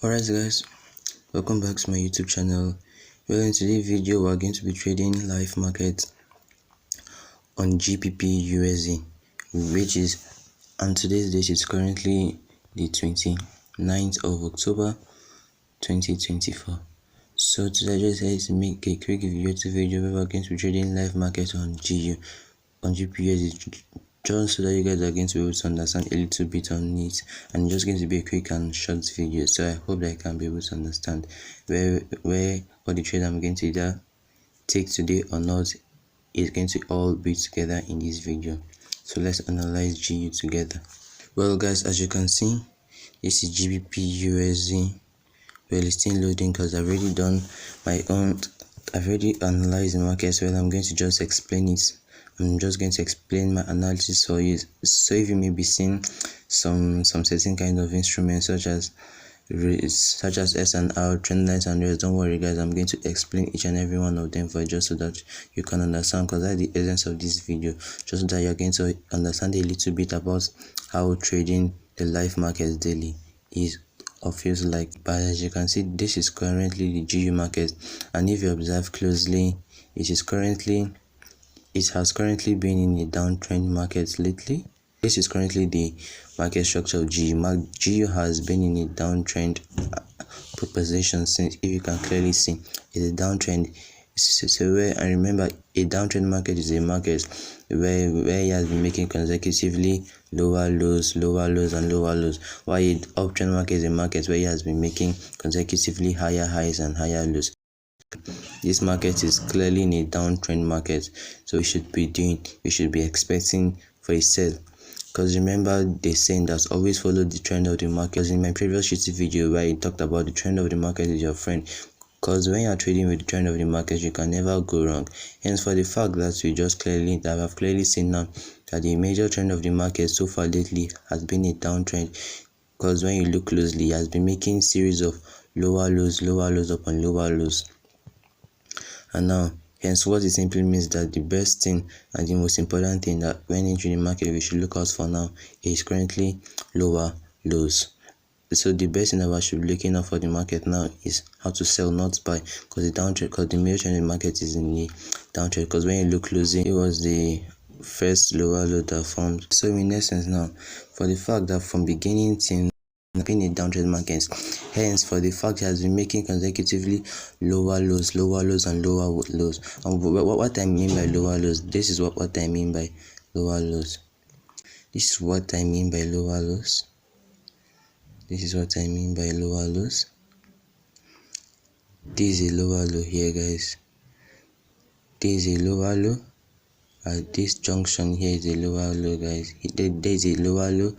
Alright guys, welcome back to my YouTube channel. Well, in today's video we're going to be trading live market on GBPUSD, which is on today's date it's currently the 29th of October 2024. So today I just decided to make a quick video where we're going to be trading live market on GBPUSD, just so that you guys are going to be able to understand a little bit on it, and it's just going to be a quick and short video. So I hope that I can be able to understand where what the trade I'm going to either take today or not is going to all be together in this video. So let's analyze GU together. Well guys, as you can see, this is GBPUSD. Well, it's still loading because I've already done my own. I've already analyzed the market. Well, I'm going to just explain it. I'm just going to explain my analysis for you. So if you may be seeing some certain kind of instruments such as S&R, trend lines and rest, don't worry guys, I'm going to explain each and every one of them for you, just so that you can understand, because that's the essence of this video, just so that you're going to understand a little bit about how trading the live markets daily is or feels like. But as you can see, this is currently the GU market, and if you observe closely, it has currently been in a downtrend market lately. This is currently the market structure of GU. GU has been in a downtrend proposition since, if you can clearly see, it's a downtrend. So and remember, a downtrend market is a market where it has been making consecutively lower lows and lower lows, while an uptrend market is a market where it has been making consecutively higher highs and higher lows. This market is clearly in a downtrend market, so we should be expecting for a sell, because remember the saying that's always follow the trend of the market. In my previous YouTube video where I talked about the trend of the market is your friend, because when you are trading with the trend of the market, you can never go wrong. Hence, for the fact that we have clearly seen now that the major trend of the market so far lately has been a downtrend, because when you look closely, it has been making series of lower lows upon lower lows. And now, hence, what it simply means that the best thing and the most important thing that when entering the market we should look out for now is currently lower lows. So the best thing that we should be looking out for the market now is how to sell, not buy, because the major trend in the market is in the downtrend. Because when you look closely, it was the first lower low that formed. So in essence now, for the fact that from beginning till been a downtrend market, hence for the fact it has been making consecutively lower lows and lower lows. And what I mean by lower lows, this is what I mean by lower lows. This is what I mean by lower lows. This is what I mean by lower lows. This is a lower low here, guys. This is a lower low. At this junction here is a lower low, guys. There is a lower low.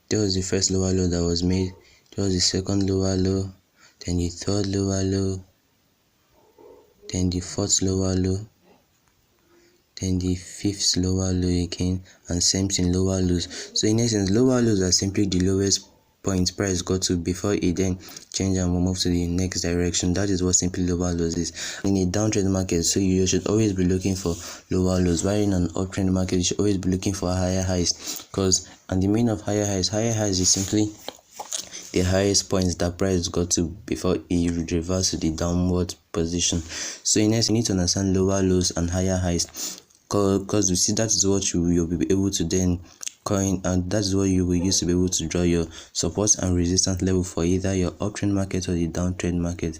There was the first lower low that was made. There was the second lower low, then the third lower low, then the fourth lower low, then the fifth lower low again, and same thing, lower lows. So in essence, lower lows are simply the lowest point price got to before it then change and move to the next direction. That is what simply lower lows is in a downtrend market. So you should always be looking for lower lows, while in an uptrend market you should always be looking for higher highs, and the meaning of higher highs is simply the highest points that price got to before it reverses to the downward position. So in essence, you need to understand lower lows and higher highs, because you see that is what you will be able to then coin, and that's what you will use to be able to draw your support and resistance level for either your uptrend market or the downtrend market.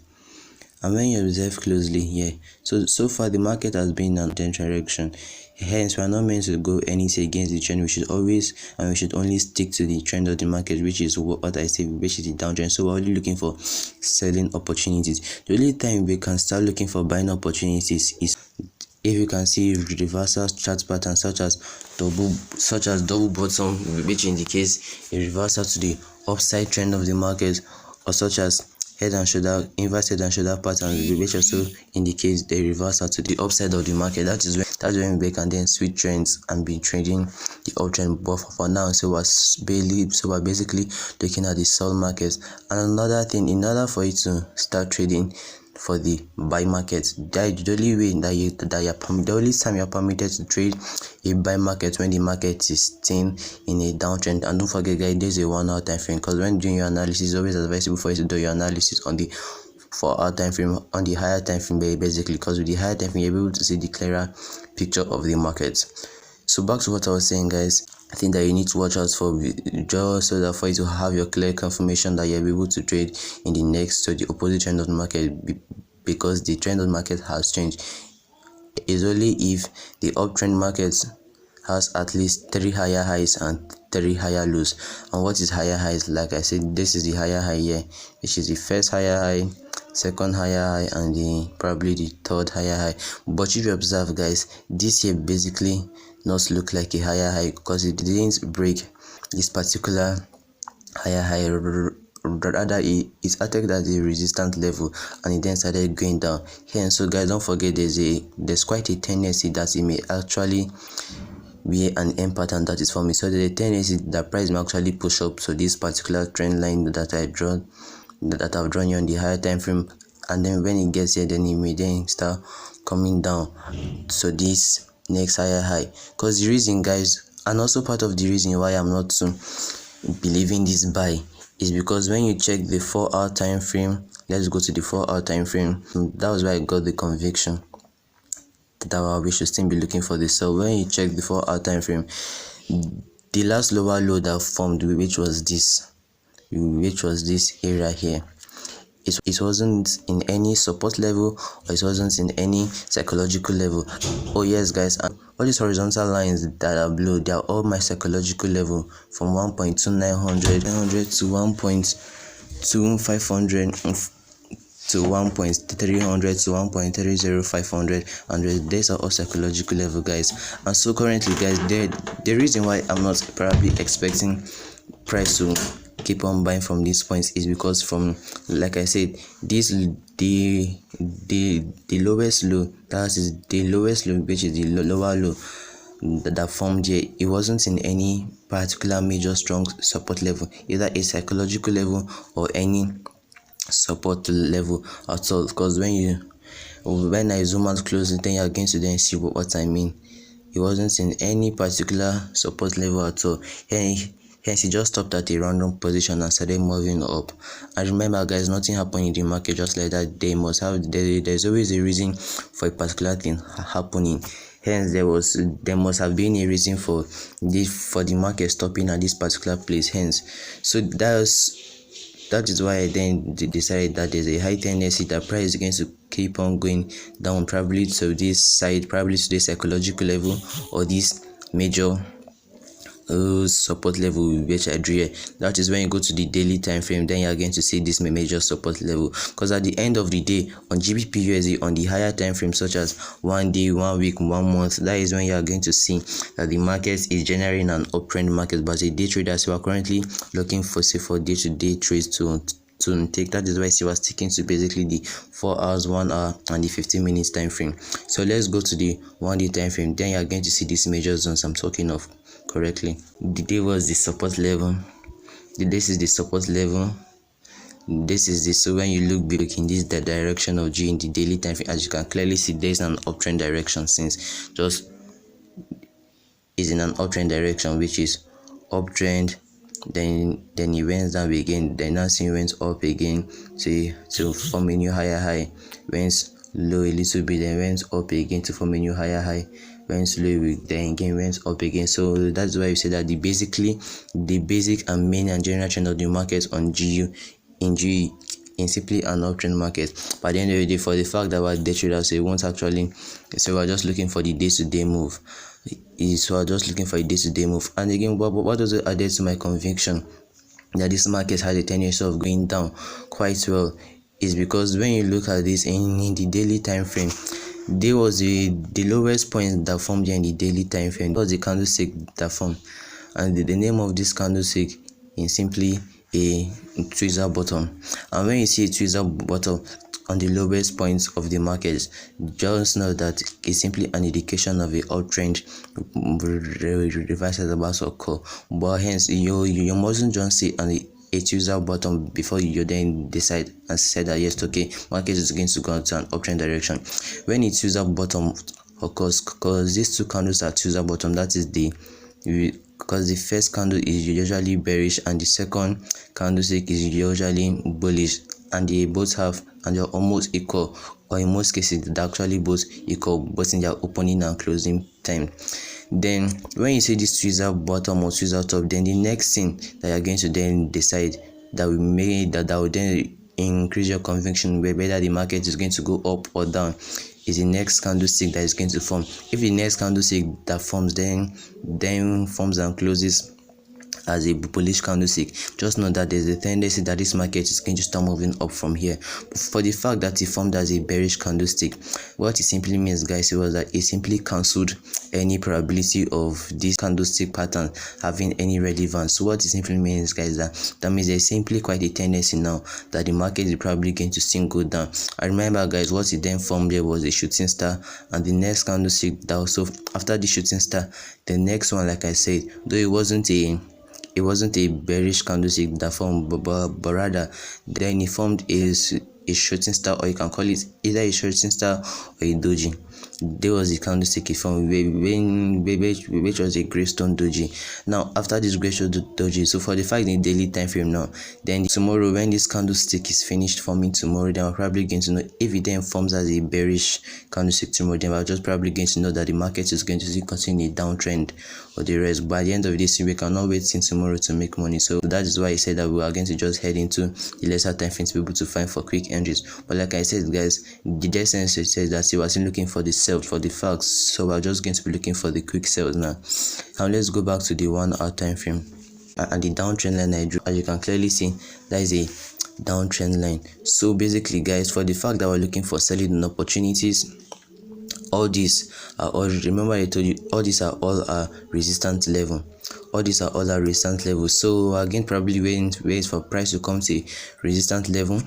And when you observe closely here, so far the market has been in a direction. Hence, we are not meant to go anything against the trend. We should only stick to the trend of the market, which is what I say, which is the downtrend. So we're only looking for selling opportunities. The only time we can start looking for buying opportunities is if you can see reversal chart patterns such as double bottom, which indicates a reversal to the upside trend of the market, or such as inverse head and shoulder patterns, which also indicates the reversal to the upside of the market. That's when we can then switch trends and be trading the uptrend. But for now, so we're basically looking at the sell market. And another thing, in order for you to start trading for the buy market. That is the only way the only time you're permitted to trade a buy market when the market is still in a downtrend. And don't forget guys, there's a 1 hour time frame, because when doing your analysis, it's always advisable for you to do your analysis on the 4 hour time frame, on the higher time frame basically, because with the higher time frame you're able to see the clearer picture of the market. So back to what I was saying guys, I think that you need to watch out for just so that for you to have your clear confirmation that you'll be able to trade in the next, so the opposite trend of the market, because the trend of the market has changed. Is only if the uptrend market has at least 3 higher highs and 3 higher lows. And what is higher highs? Like I said, this is the higher high here, which is the first higher high, second higher high, and probably the third higher high. But if you observe guys, this here basically not look like a higher high, because it didn't break this particular higher high. Rather it acted at the resistance level and it then started going down here. So guys, don't forget there's quite a tendency that it may actually be an M pattern that is forming. So there's a tendency that price may actually push up to this particular trend line that I've drawn here on the higher time frame, and then when it gets here, then it may then start coming down so this next higher high. Because the reason guys, and also part of the reason why I'm not believing this buy, is because when you check the 4 hour time frame, let's go to the 4 hour time frame. That was where I got the conviction that we should still be looking for this. So when you check the 4 hour time frame, the last lower low that formed, which was this area here, it wasn't in any support level, or it wasn't in any psychological level. Oh yes guys, and all these horizontal lines that are below, they are all my psychological level, from 1.2900 to 1.2500 to 1.300 to 1.30500, and these are all psychological level guys. And so currently guys, the reason why I'm not probably expecting price to keep on buying from these points is because, from like I said, this the lowest low, that is the lowest low, which is the lower low that formed here, it wasn't in any particular major strong support level, either a psychological level or any support level at all. Because when I zoom out closely, then you're going to then see what I mean. It wasn't in any particular support level at all. Hence, it just stopped at a random position and started moving up. And remember guys, nothing happened in the market just like that. There's always a reason for a particular thing happening. Hence, there must have been a reason for the market stopping at this particular place. Hence, so that is why I then decided that there's a high tendency that price is going to keep on going down, probably to this side, probably to the psychological level, or this major support level which I drew here. That is when you go to the daily time frame, then you're going to see this major support level. Because at the end of the day, on GBPUSD, on the higher time frame, such as 1 day, 1 week, 1 month, that is when you are going to see that the market is generally in an uptrend market. But as a day trader, so we are currently looking for day-to-day trades to take. That is why I was sticking to basically the 4 hours, 1 hour, and the 15 minutes time frame. So let's go to the 1 day time frame, then you are going to see these major zones I'm talking of correctly. The day was the support level, this is the support level, this is the, so when you look in this the direction of G in the daily time frame, as you can clearly see, there's an uptrend direction, since just is in an uptrend direction, which is uptrend, then it went down again, then now it went up again to form a new higher high, went low a little bit, then went up again to form a new higher high, went slow, then again went up again. So that's why you say that the basic and main and general trend of the market on GU in simply an uptrend market. But at the end of the day, for the fact that we're day traders, so it won't actually, so we're just looking for the day-to-day move. So we're just looking for a day-to-day move. And again, what also added to my conviction that this market has a tendency of going down quite well is because when you look at this in the daily time frame, there was the lowest point that formed here in the daily time frame. That was the candlestick that formed, and the name of this candlestick is simply a tweezer bottom. And when you see a tweezer bottom on the lowest points of the market, just know that it's simply an indication of a uptrend reversal about to occur. But hence you mustn't just see a Tuesday bottom before you then decide and say that yes, okay, market is going to go to an uptrend direction. When a Tuesday bottom occurs, because these two candles are Tuesday bottom, that is because the first candle is usually bearish and the second candlestick is usually bullish, and they both have, and they're almost equal, or in most cases they're actually both equal, both in their opening and closing time. Then when you see this Tuesday bottom or Tuesday top, then the next thing that you're going to then decide that will then increase your conviction whether the market is going to go up or down is the next candlestick that is going to form. If the next candlestick that forms then forms and closes as a bullish candlestick, just know that there's a tendency that this market is going to start moving up from here. For the fact that it formed as a bearish candlestick, what it simply means, guys, was that it simply cancelled any probability of this candlestick pattern having any relevance. So what it simply means, guys, that means there's simply quite a tendency now that the market is probably going to still go down. I remember, guys, what it then formed there was a shooting star, and the next candlestick that also after the shooting star, the next one, like I said, though it wasn't a bearish candlestick that formed, but rather then it formed a shooting star, or you can call it either a shooting star or a doji. There was a candlestick it formed which was a greystone doji. Now after this greystone doji, so for the fact in the daily time frame now, then tomorrow when this candlestick is finished forming tomorrow, then we're probably going to know if it then forms as a bearish candlestick tomorrow, then we're just probably going to know that the market is going to continue a downtrend or the rest. By the end of this, we cannot wait till tomorrow to make money. So that is why I said that we are going to just head into the lesser time frame to be able to find for quick entries. But like I said, guys, the essence says that you are still looking for the sell, for the facts, so we're just going to be looking for the quick sales now. And let's go back to the 1 hour time frame and the downtrend line I drew. As you can clearly see, that is a downtrend line. So basically, guys, for the fact that we're looking for selling opportunities, all these are all, remember I told you, all these are all resistance level. All these are all our resistance levels. So again, probably wait for price to come to resistance level.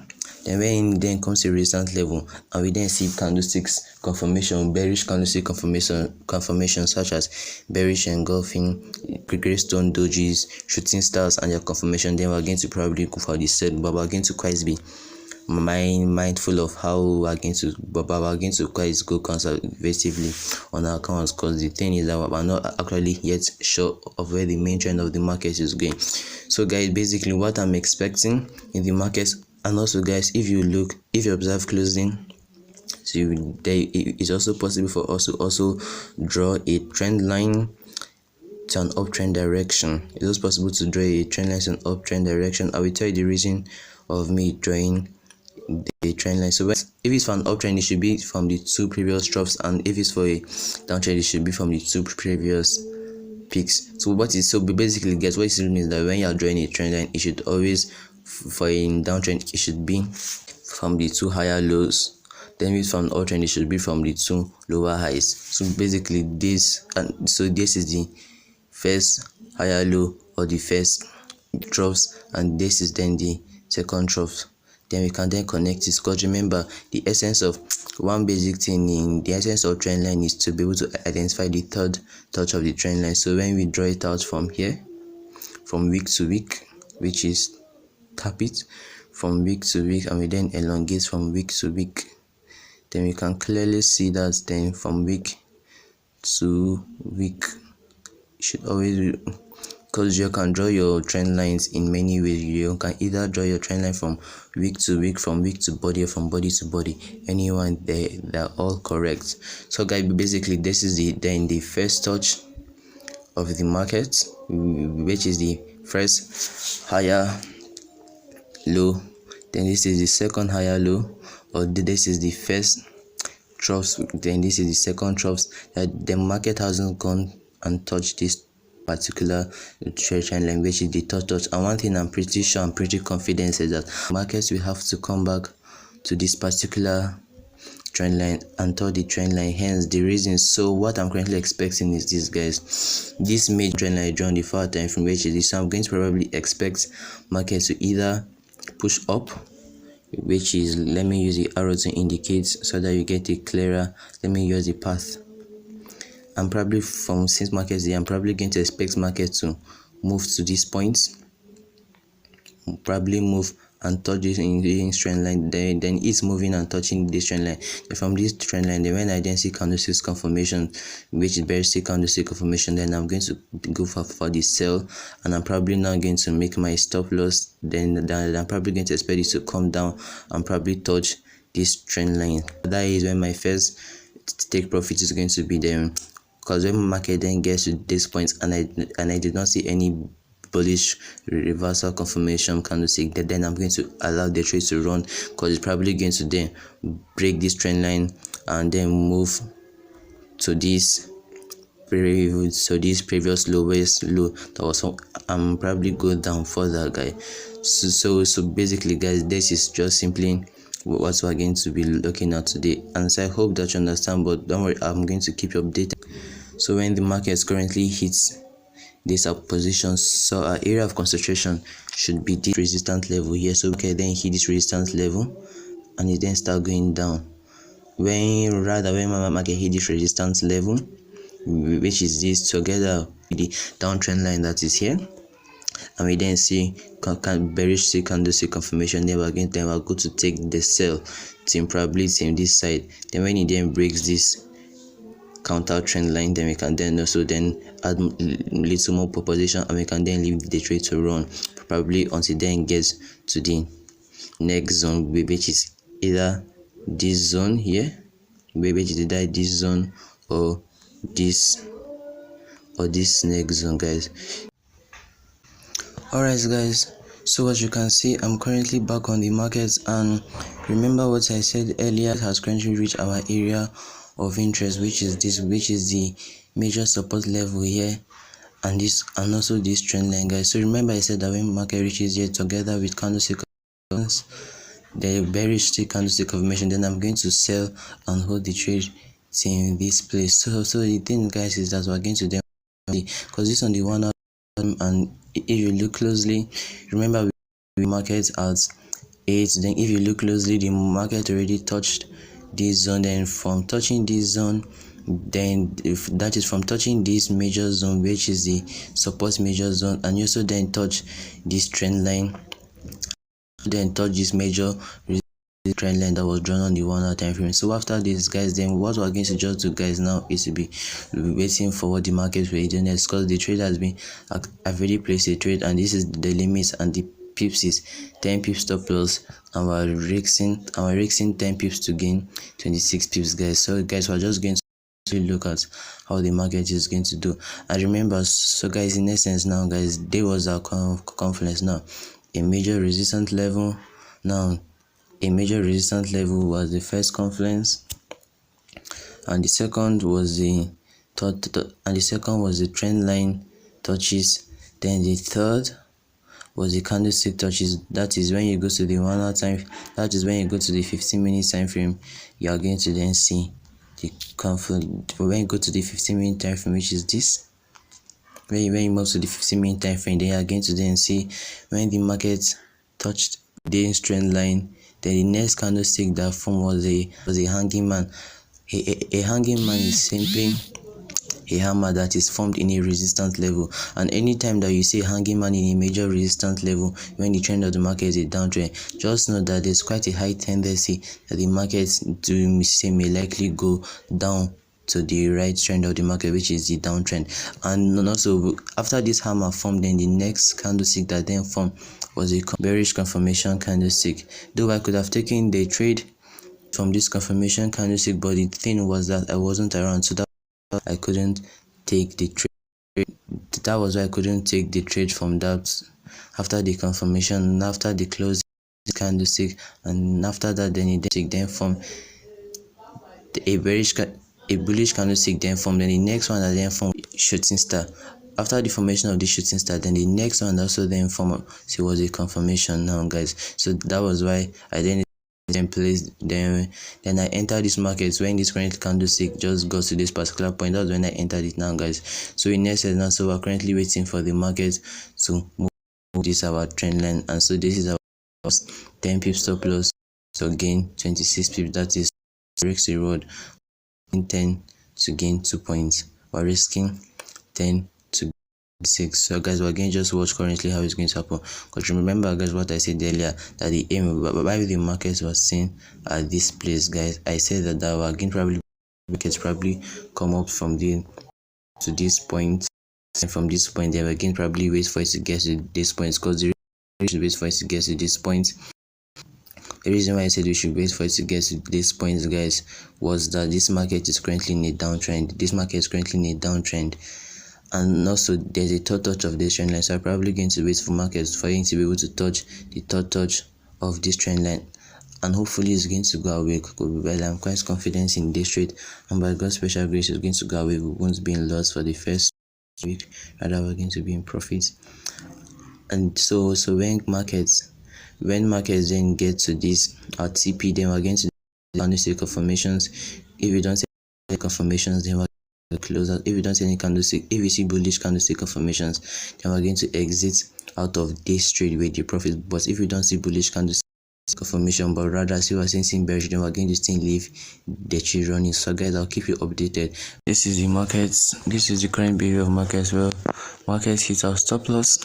Then when then comes to resistance level, and we then see candlesticks confirmation, bearish candlestick confirmation such as bearish engulfing, greystone dojis, shooting stars, and their confirmation, then we're going to probably go for the set, but we're going to quite be mindful of how we're going to quite go conservatively on our accounts, because the thing is that we're not actually yet sure of where the main trend of the market is going. So guys, basically what I'm expecting in the market, and also guys, if you observe closely, so it's also possible for us to also draw a trend line to an uptrend direction. It's also possible to draw a trend line to an uptrend direction. I will tell you the reason of me drawing the trend line. So if it's for an uptrend, it should be from the 2 previous drops, and if it's for a downtrend, it should be from the 2 previous peaks. So basically, guys, what it means that when you are drawing a trend line, it should always, for a downtrend, it should be from the 2 higher lows. Then if from uptrend, it should be from the 2 lower highs. So basically this is the first higher low or the first troughs, and this is then the second trough. Then we can then connect it, because remember, the essence of one basic thing in the essence of trend line is to be able to identify the third touch of the trend line. So when we draw it out from here, from week to week, which is tap it from week to week, and we then elongate from week to week, then we can clearly see that then from week to week, you should always be, because you can draw your trend lines in many ways. You can either draw your trend line from week to week, from week to body, or from body to body. Anyone, they're all correct. So guys, basically this is the first touch of the market, which is the first higher low. Then this is the second higher low, or this is the first troughs. Then this is the second troughs. That the market hasn't gone and touched this particular trend line, which is the third touch. And one thing I'm pretty sure, I'm pretty confident, is that markets will have to come back to this particular trend line and touch the trend line, hence the reason. So what I'm currently expecting is this, guys, this major trend line drawn the 4 time frame, which is this. So I'm going to probably expect markets to either push up, which is, let me use the arrow to indicate so that you get it clearer. Let me use the path. I'm probably since markets, I'm probably going to expect market to move to this point, probably move and touch this in the trend line, then it's moving and touching this trend line. Then from this trend line, then when I then see candlesticks confirmation, which is bearish candlestick confirmation, then I'm going to go for the sell, and I'm probably now going to make my stop loss. Then I'm probably going to expect it to come down and probably touch this trend line. That is when my first take profit is going to be there, because when market then gets to this point and I did not see any bullish reversal confirmation candlestick, then I'm going to allow the trade to run, because it's probably going to then break this trend line and then move to this previous lowest low that was probably go down further, guys. So basically, guys, this is just simply what we're going to be looking at today, and so I hope that you understand. But don't worry, I'm going to keep you updated. So when the market currently hits this position, so our area of concentration should be this resistance level here. So we can then hit this resistance level and it then start going down. When my market hit this resistance level, which is this, together with the downtrend line that is here, and we then see bearish candlestick confirmation, then we're going to take the sell to probably same this side. Then when it then breaks this counter trend line, then we can then also then add little more proposition, and we can then leave the trade to run probably until then gets to the next zone, which is either this zone here, which is either this zone or this next zone, guys. Alright, guys, so as you can see, I'm currently back on the market, and remember what I said earlier, has currently reached our area of interest, which is the major support level here, and also this trend line, guys. So remember I said that when market reaches here together with candlestick, the bearish candlestick confirmation, then I'm going to sell and hold the trade in this place. So the thing, guys, is that we're going to then, because this on the 1 hour, and if you look closely, remember we market at 8, then if you look closely, the market already touched this zone. Then from touching this zone, then if that is from touching this major zone, which is the support major zone, and you also then touch this trend line, then touch this major trend line that was drawn on the 1 hour time frame. So after this, guys, then what we're going to just do, guys, now is to be waiting for what the market will do next, because the trade has been, I've already placed a trade, and this is the limits, and the pips is 10 pips stop loss, and we're risking 10 pips to gain 26 pips, guys. So guys, we're just going to look at how the market is going to do. And remember, so guys, in essence now, guys, there was our confidence. Now a major resistance level, now a major resistance level was the first confluence, and the second was the trend line touches. Then the third was the candlestick touches. That is when you go to the 1 hour time, that is when you go to the 15-minute time frame, you are going to then see the confluence. When you go to the 15-minute time frame, which is this, when you move to the 15-minute time frame, then you are going to then see when the market touched the trend line, then the next candlestick that formed was a hanging man. A hanging man is simply a hammer that is formed in a resistance level, and anytime that you see a hanging man in a major resistance level, when the trend of the market is a downtrend, just know that there's quite a high tendency that the market may likely go down to the right trend of the market, which is the downtrend. And also after this hammer formed, then the next candlestick that then formed was a bearish confirmation candlestick. Though I could have taken the trade from this confirmation candlestick, but the thing was that I wasn't around, so that I couldn't take the trade. That was why I couldn't take the trade from that after the confirmation, after the close candlestick, and after that then it then formed a bullish candlestick then formed. Then the next one that then formed shooting star. After the formation of the shooting star, then the next one also then formed, so it was a confirmation now, guys. So that was why I then placed, then I entered this market when this current candlestick just got to this particular point. That's when I entered it now, guys. So in essence now, so we're currently waiting for the market to move this our trend line, and so this is our 10 pips stop loss, so gain 26 pips. That is risk reward. 10 to gain 2 points. We're risking 10 to 6. So guys, we're going to just watch currently how it's going to happen, because remember guys what I said earlier, that the aim why the market was seen at this place, guys. I said that we're going to probably come up from the to this point, and from this point then we're going to probably wait for it to get to this point, because the reason should wait for it to get to this point. The reason why I said we should wait for it to get to this point, guys, was that this market is currently in a downtrend. This market is currently in a downtrend, and also there's a third touch of this trend line, so I'm probably going to wait for markets for it to be able to touch the third touch of this trend line, and hopefully it's going to go away. Well, I'm quite confident in this trade, and by God's special grace it's going to go away. We won't be in loss for the first week, rather we're going to be in profit. And so when markets then get to this our TP, then we're going to candlestick confirmations. If we don't see confirmations, then we're close out. If we don't see any candlestick, if we see bullish candlestick confirmations, then we're going to exit out of this trade with the profit. But if we don't see bullish candlestick confirmation, but rather see we're seeing bearish, then we're going to still leave the trade running. So guys, I'll keep you updated. This is the markets. This is the current behavior of markets. Well, markets hit our stop loss,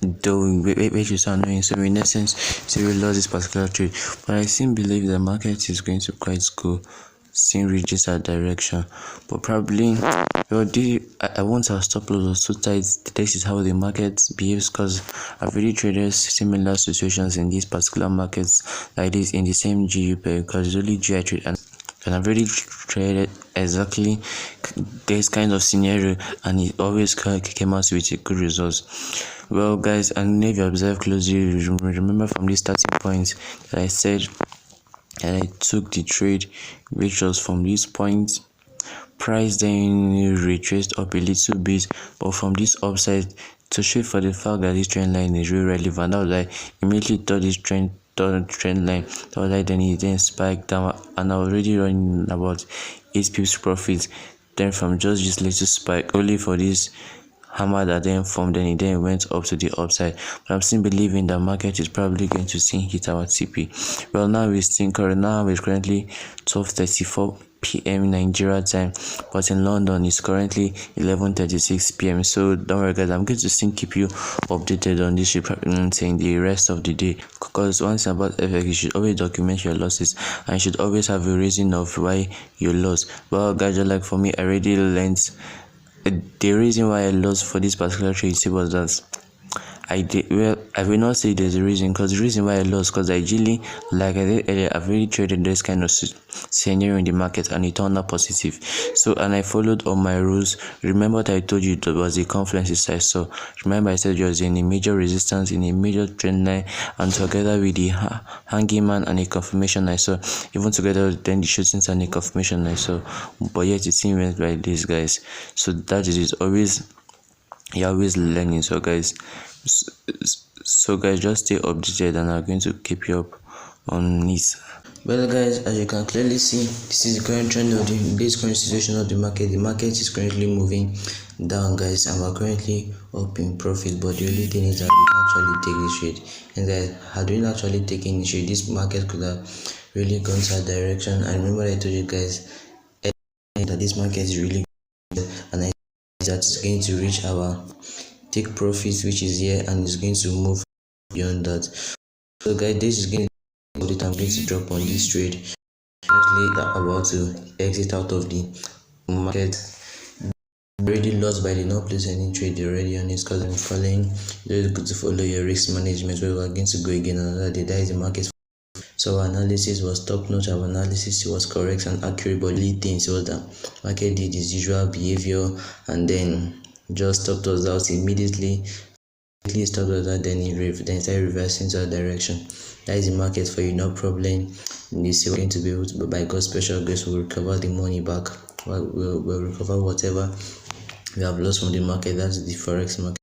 though which is annoying. So in essence, so we lost this particular trade, but I still believe the market is going to quite go still reaches that direction. But probably, well, I want our stop loss was too tight. This is how the market behaves, because I've really traded similar situations in these particular markets like this in the same GUP, because it's only GI trade, and I've really traded exactly this kind of scenario, and it always came out with a good results. Well guys, and if you observe closely, remember from this starting point that I said that I took the trade, which was from this point. Price then retraced up a little bit, but from this upside, to show for the fact that this trend line is really relevant, I was like immediately thought this trend line, that was like then it then spiked down, and I was already running about 8 pips profit. Then from just this little spike, only for this hammer that then formed, then it then went up to the upside. But I'm still believing the market is probably going to still hit our TP. Well, now it's currently 12:34 p.m. Nigeria time, but in London it's currently 11:36 p.m. so don't worry guys, I'm going to still keep you updated on this in the rest of the day, because one thing about FX, you should always document your losses, and you should always have a reason of why you lost. Well guys, just like for me, I already learned the reason why I lost for this particular trade was that I will not say there's a reason, because the reason why I lost, because ideally, like I said earlier, I've really traded this kind of scenario in the market and it turned out positive. So, and I followed all my rules. Remember what I told you, there was a confluence I saw. Remember I said you was in a major resistance, in a major trend line, and together with the hanging man and a confirmation I saw, even together then the shootings and a confirmation I saw, but yet it seemed went like this, guys. So that is always, you're always learning. So guys, just stay updated, and I'm going to keep you up on this. Well guys, as you can clearly see, this is the current trend of this current situation of the market. The market is currently moving down, guys, and we're currently up in profit. But the only thing is that we can actually take this trade, and guys, had we actually taken this trade, this market could have really gone to a direction. And remember I told you guys that this market is really good, and I think that it's going to reach our take profits, which is here, and it's going to move beyond that. So guys, this is going to be what I'm going to drop on this trade. Currently about to exit out of the market. Already lost by the not place any trade already on it, because I'm following. It's good to follow your risk management. Where we're going to go again another day. That is the market. So our analysis was top notch, our analysis was correct and accurate, but the things was that market did its usual behavior and then just stopped us out immediately. Stopped us out, then started reversing to that direction. That is the market for you, no problem. This is going to be able to, by God's special grace, we'll recover the money back. We'll recover whatever we have lost from the market. That's the forex market.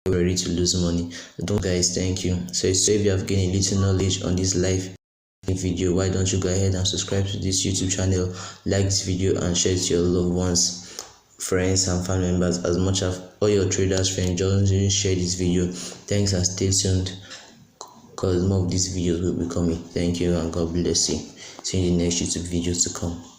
We're ready to lose money. Don't guys, thank you. So if you have gained a little knowledge on this live video, why don't you go ahead and subscribe to this YouTube channel, like this video, and share it to your loved ones, friends and family members, as much as all your traders friends. Just share this video. Thanks, and stay tuned, because more of these videos will be coming. Thank you, and God bless you. See you in the next YouTube videos to come.